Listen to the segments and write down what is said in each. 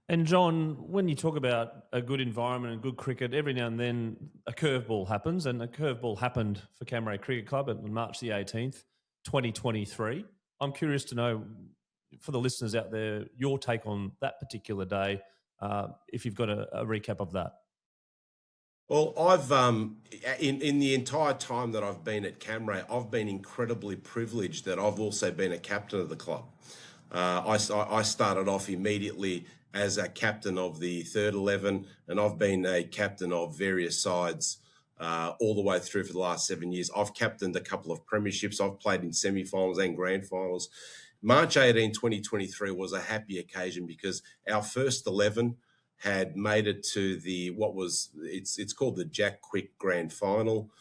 And John, when you talk about a good environment and good cricket, every now and then a curveball happens, and a curveball happened for Camrea Cricket Club on March the 18th, 2023. I'm curious to know, for the listeners out there, your take on that particular day, if you've got a recap of that. Well, I've in the entire time that I've been at Camrea, I've been incredibly privileged that I've also been a captain of the club. I started off immediately as a captain of the third 11, and I've been a captain of various sides all the way through for the last 7 years. I've captained a couple of premierships. I've played in semi-finals and grand finals. March 18, 2023 was a happy occasion because our first 11 had made it to it's called the Jack Quick Grand Final,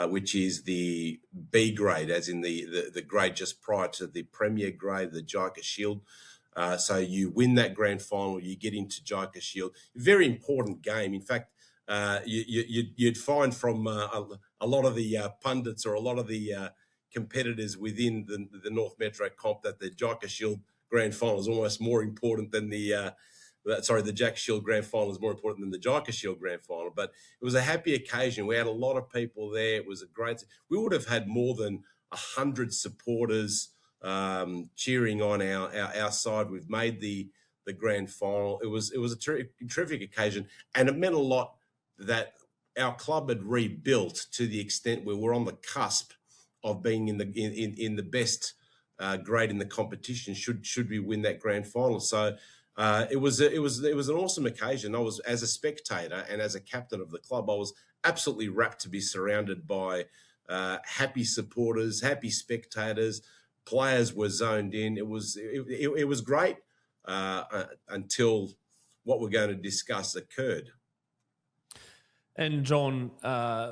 which is the B grade, as in the grade just prior to the Premier grade, the JICA Shield. So you win that grand final, you get into JICA Shield. Very important game. In fact, you'd find from a lot of the pundits or a lot of the competitors within the North Metro comp that the JICA Shield grand final is almost more important than the Jack Shield Grand Final is more important than the JICA Shield Grand Final. But it was a happy occasion. We had a lot of people there. It was a great. We would have had more than 100 supporters cheering on our side. We've made the grand final. It was a terrific occasion, and it meant a lot that our club had rebuilt to the extent where we're on the cusp of being in the best grade in the competition. Should we win that grand final? So. It was an awesome occasion. I was, as a spectator and as a captain of the club, I was absolutely rapt to be surrounded by happy supporters, happy spectators. Players were zoned in. It was great until what we're going to discuss occurred. And John,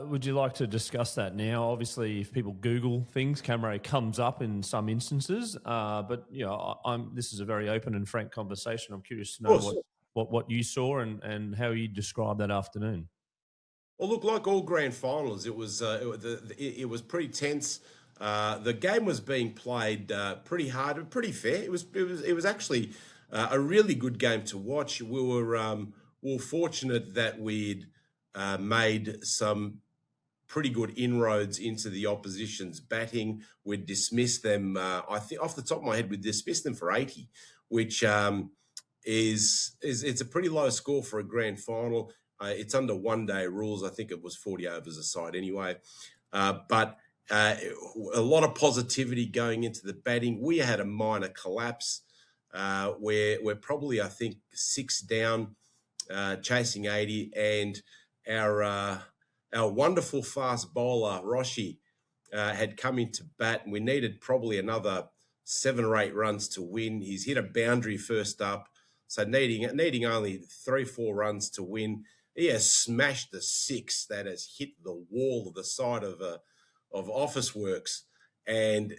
would you like to discuss that now? Obviously, if people Google things, Camrea comes up in some instances. But this is a very open and frank conversation. I'm curious to know what you saw and how you described that afternoon. Well, look, like all grand finals, it was pretty tense. The game was being played pretty hard and pretty fair. It was actually a really good game to watch. We were fortunate that we'd made some pretty good inroads into the opposition's batting. We'd dismissed them. I think off the top of my head, we'd dismissed them for 80, which it's a pretty low score for a grand final. It's under one-day rules. I think it was 40 overs a side anyway. But a lot of positivity going into the batting. We had a minor collapse. We're probably, I think, 6 down, chasing 80, and our wonderful fast bowler, Roshi, had come into bat, and we needed probably another 7 or 8 runs to win. He's hit a boundary first up, so needing only 3-4 runs to win. He has smashed the 6 that has hit the wall of the side of Office Works, and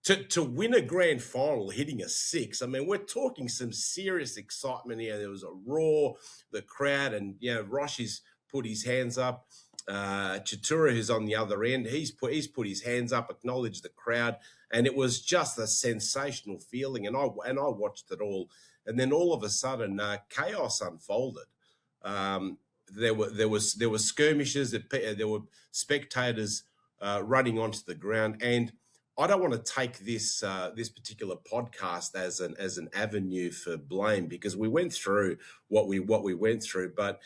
to win a grand final hitting a 6, I mean, we're talking some serious excitement here. There was a roar, the crowd, and Roshi's put his hands up. Chatura, who's on the other end, he's put his hands up, acknowledged the crowd, and it was just a sensational feeling. And I watched it all, and then all of a sudden, chaos unfolded. There were skirmishes. There were spectators running onto the ground, and I don't want to take this particular podcast as an avenue for blame, because we went through what we went through. But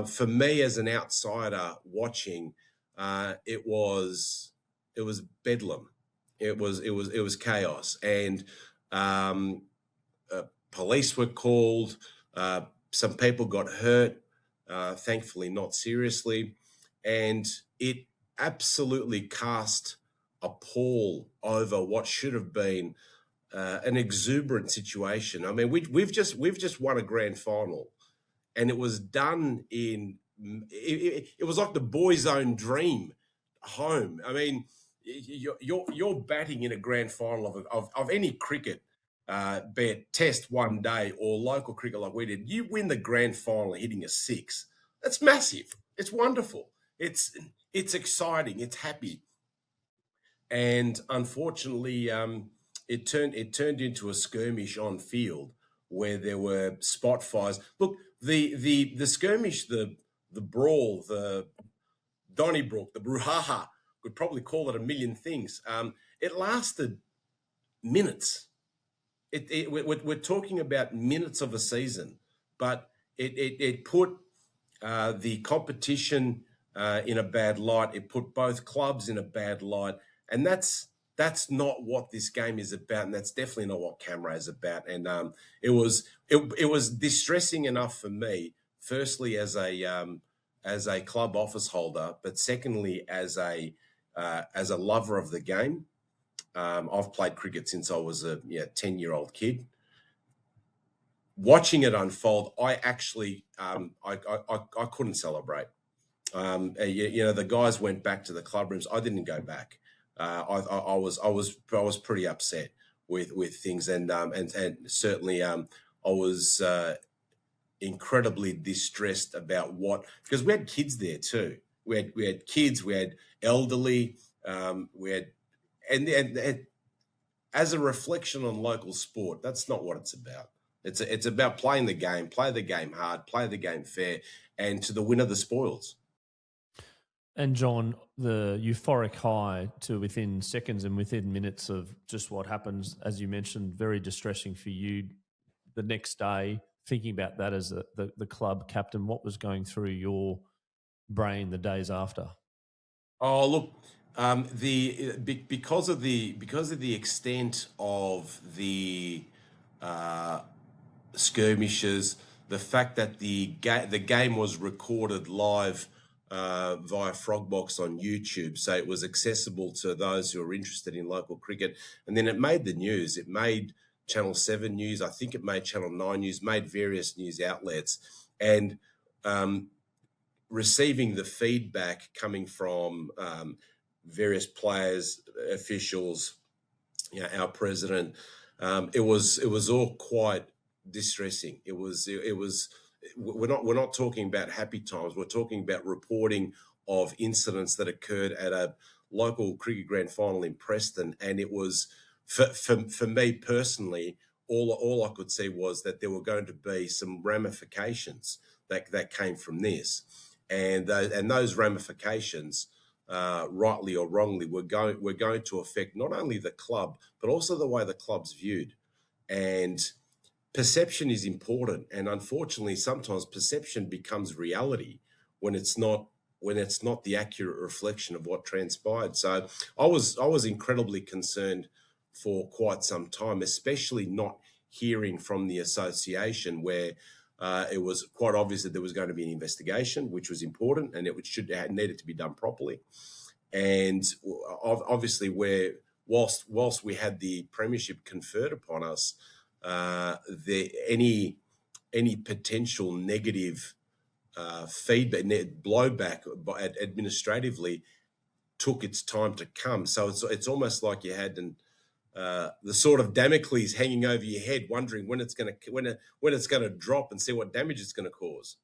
for me, as an outsider watching, it was bedlam. It was chaos, and police were called. Some people got hurt, thankfully not seriously, and it absolutely cast a pall over what should have been an exuberant situation. I mean, we've just won a grand final, and it was done in. It was like the boys' own dream home. I mean, you're batting in a grand final of any cricket, be it Test one day or local cricket like we did. You win the grand final hitting a 6. That's massive. It's wonderful. It's exciting. It's happy. And unfortunately, it turned into a skirmish on field where there were spot fires. Look, the skirmish, the brawl, the Donnybrook, the brouhaha, could probably call it a million things. It lasted minutes. We're talking about minutes of a season, but it put the competition in a bad light. It put both clubs in a bad light, and that's not what this game is about, and that's definitely not what Camrea is about. And it was distressing enough for me, firstly as a club office holder, but secondly as a lover of the game. I've played cricket since I was a 10-year-old kid. Watching it unfold, I actually I couldn't celebrate. The guys went back to the club rooms. I didn't go back. I was pretty upset with things, and certainly I was incredibly distressed about because we had kids there too. We had kids, we had elderly, we had. And as a reflection on local sport, that's not what it's about. It's about playing the game, play the game hard, play the game fair, and to the winner the spoils. And John, the euphoric high to within seconds and within minutes of just what happens, as you mentioned, very distressing for you. The next day, thinking about that as the club captain, what was going through your brain the days after? Oh, look. Because of the extent of the skirmishes, the fact that the game was recorded live via Frogbox on YouTube, so it was accessible to those who are interested in local cricket, and then it made the news. It made Channel 7 News. I think it made Channel 9 News. Made various news outlets, and receiving the feedback coming from various players, officials, our president. It was all quite distressing. It was. We're not talking about happy times. We're talking about reporting of incidents that occurred at a local cricket grand final in Preston, and it was for me personally. All I could see was that there were going to be some ramifications that came from this, and those ramifications, rightly or wrongly, we're going to affect not only the club but also the way the club's viewed. And perception is important, and unfortunately, sometimes perception becomes reality when it's not the accurate reflection of what transpired. So I was incredibly concerned for quite some time, especially not hearing from the association where. It was quite obvious that there was going to be an investigation, which was important, and it needed to be done properly. And obviously, whilst we had the premiership conferred upon us, any potential negative feedback, blowback administratively took its time to come. So it's almost like you had the sort of Damocles hanging over your head, wondering when it's going to drop and see what damage it's going to cause.